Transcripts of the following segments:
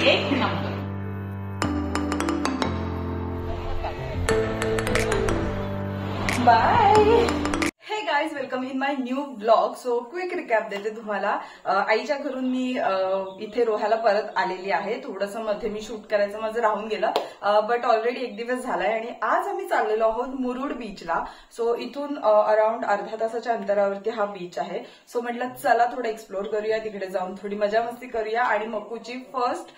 एक number. Bye. हे guys, welcome in my new blog. So quick recap देते तुम्हाला. आईच्या घरून मी इथे रोह्याला परत आलेली आहे. थोडंसं मध्ये मी शूट करायचं माझं राहून गेलं, बट ऑलरेडी एक दिवस झालाय आणि आज आम्ही चाललेलो आहोत मुरुड बीचला. सो इथून अराउंड अर्धा तासाच्या अंतरावरती हा बीच आहे. सो म्हटलं चला थोडं एक्सप्लोर करूया, तिकडे जाऊन थोडी मजा मस्ती करूया. आणि मकूची फर्स्ट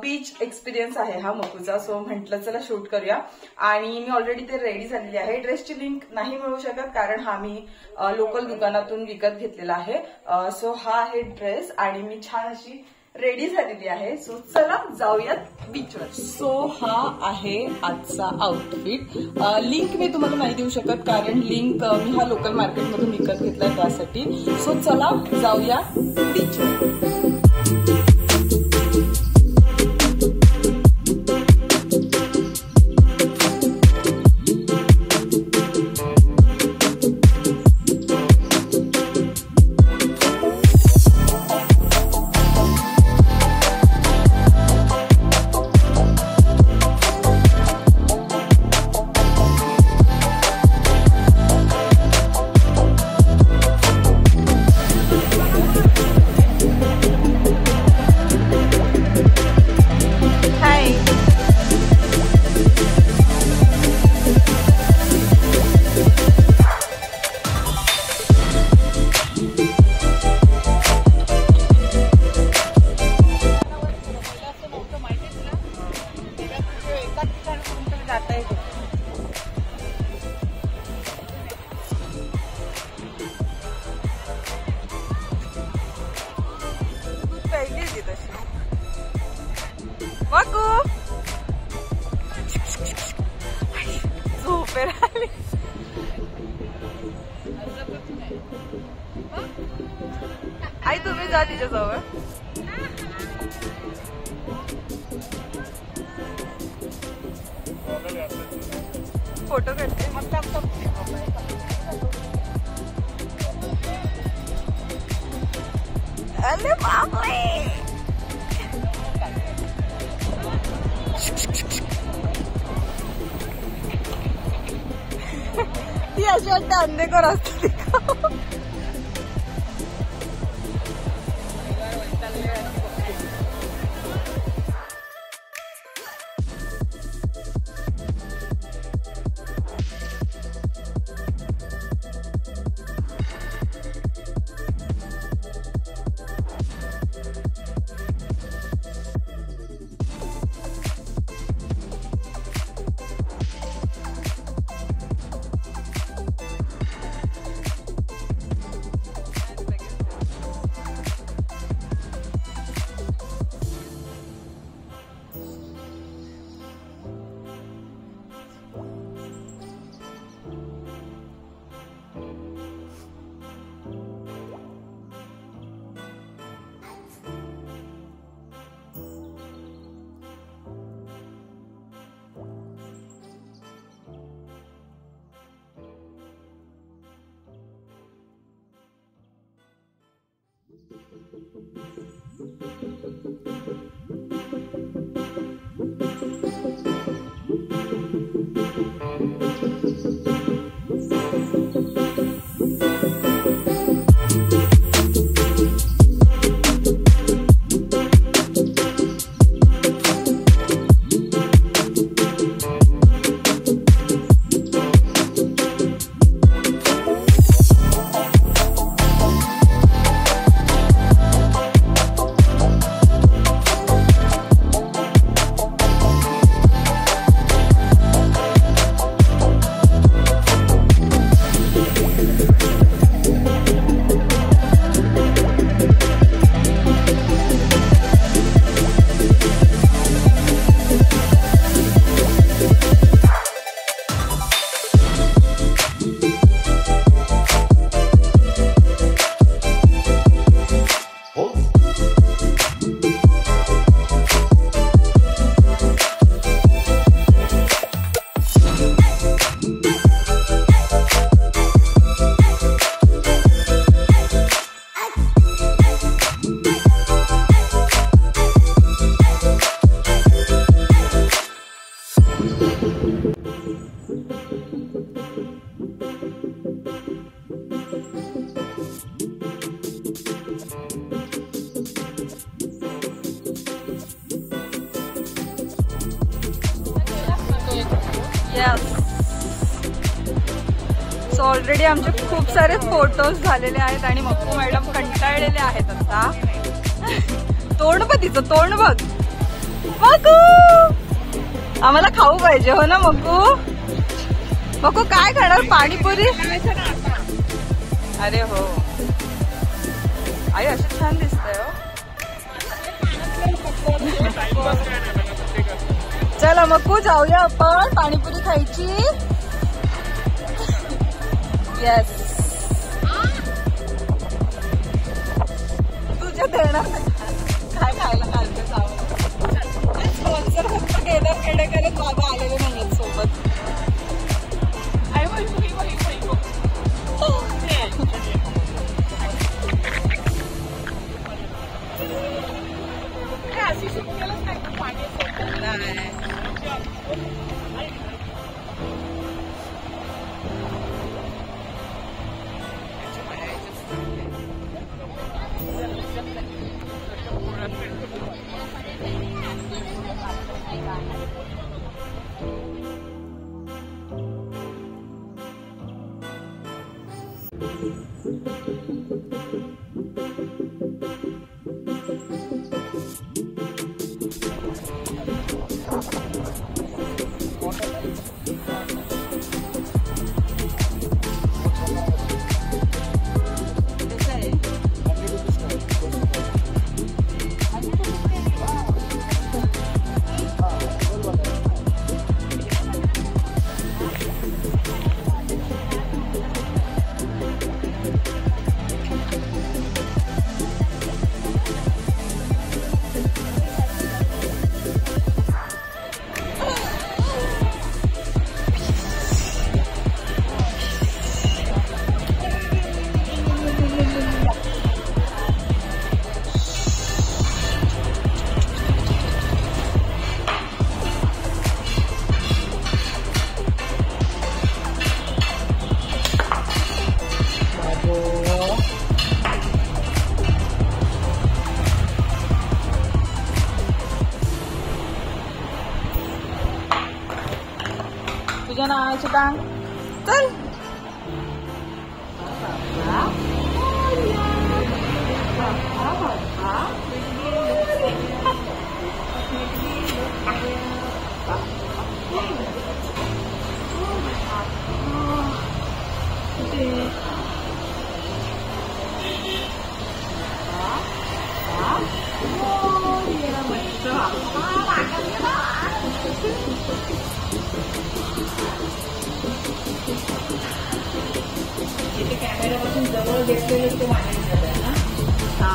बीच एक्सपिरियन्स आहे हा मकूचा. सो म्हटलं चला शूट करूया. आणि मी ऑलरेडी ते रेडी झालेली आहे. ड्रेसची लिंक नाही मिळू शकत कारण हा मी लोकल दुकानातून विकत घेतलेला आहे. सो हा आहे ड्रेस आणि मी छान अशी रेडी झालेली आहे. सो चला जाऊयात बीचवर. सो हा आहे आजचा आउटफिट. लिंक मी तुम्हाला नाही देऊ शकत कारण लिंक मी हा लोकल मार्केटमधून विकत घेतलाय त्यासाठी. सो चला जाऊया बीचवर. झोपेर आली. आई तुम्ही जा तिच्याजवळ. फोटो काढते. अरे बापरे, ती अशी वाटते अंधेकर असते. ऑलरेडी आमचे खूप सारे फोटोज झालेले आहेत आणि मक्कू मॅडम कंटाळलेले आहेत आता. तोंड बघ तिचं, तोंड बघ. मक्कू आम्हाला खाऊ पाहिजे हो ना मक्कू. मक्कू काय खाणार, पाणीपुरी? अरे हो आई असं छान दिसतंय हो. चला मक्कू जाऊया आपण पाणीपुरी खायची. येस तुझ्या देणार काय खायला घालते जाऊ. स्पॉन्सर फक्त केदार खेडेकर बाबा आलेले नाहीत सोबत. तुझ्या नावाची टांग चल. कॅमेऱ्यापासून जवळ घेतलेलं ते माहिती झालं ना. हा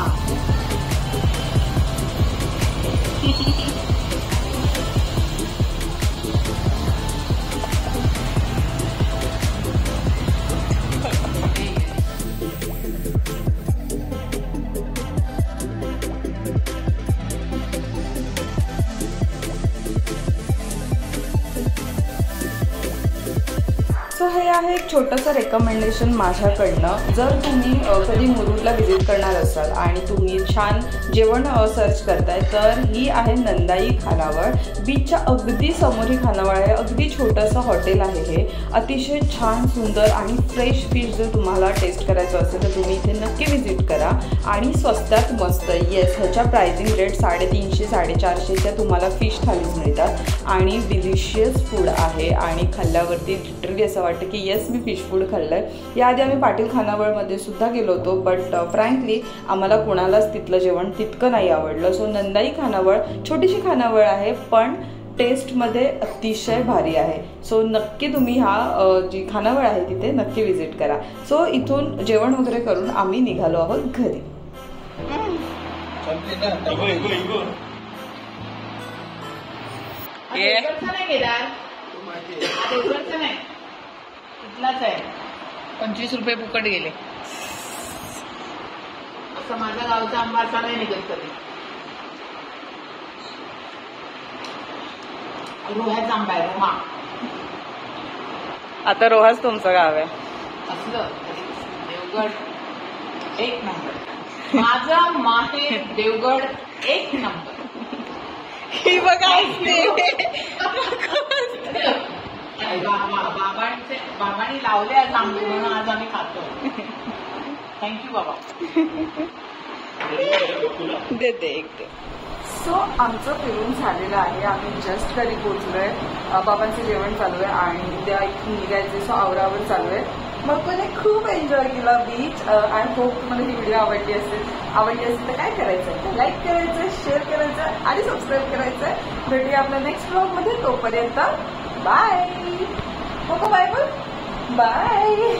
सो हे आहे एक छोटंसं रेकमेंडेशन माझ्याकडनं. जर तुम्ही कधी मुरुडला व्हिजिट करणार असाल आणि तुम्ही छान जेवण सर्च करताय तर ही आहे नंदाई खानावळ. बीचच्या अगदी समोर ही खानावळ आहे. अगदी छोटंसं हॉटेल आहे हे. अतिशय छान सुंदर आणि फ्रेश फिश जर तुम्हाला टेस्ट करायचं असेल तर तुम्ही इथे नक्की व्हिजिट करा. आणि स्वस्तात मस्त. येस ह्याच्या प्राइसिंग रेट 350 450च्या तुम्हाला फिश थालीज मिळतात आणि डिलिशियस फूड आहे. आणि खाल्ल्यावरती लिटरली असं वाटतं की येस मी फिश फूड खाल्लं आहे. याआधी आम्ही पाटील खानावळमध्ये सुद्धा गेलो होतो बट फ्रँकली आम्हाला कोणालाच तिथलं जेवण तितकं नाही आवडलं. सो नंदाई खानावळ छोटीशी खानावळ आहे पण टेस्टमध्ये अतिशय भारी आहे. सो नक्की तुम्ही जी खानावळ आहे तिथे नक्की व्हिजिट करा. सो इथून जेवण वगैरे करून आम्ही निघालो आहोत घरी. इथलाच आहे. 25 रुपये फुकट गेले. असं माझ्या गावचा आंबा असा नाही निघत कधी. रोह्याचा आंबा आहे. रोहा. आता रोहाच तुमचं गाव आहे. असलं देवगड 1 नंबर. माझं माहेर देवगड 1 नंबर. ही बघा बाबांनी लावले आज आंबे म्हणून आज आम्ही खातो. थँक्यू बाबा. देते एक. सो आमचं फिरून झालेलं आहे. आम्ही जस्ट तरी पोहोचलोय. बाबांचं जेवण चालू आहे आणि उद्या इथून निघायचे. सो आवरावर चालू आहे. मग कोणी खूप एन्जॉय केला बीच. आय होप तुम्हाला ही व्हिडिओ आवडली असेल तर काय करायचं, लाईक करायचं, शेअर करायचं आणि सबस्क्राईब करायचं. भेटूया आपल्या नेक्स्ट ब्लॉगमध्ये. तोपर्यंत बाय. Bye bye.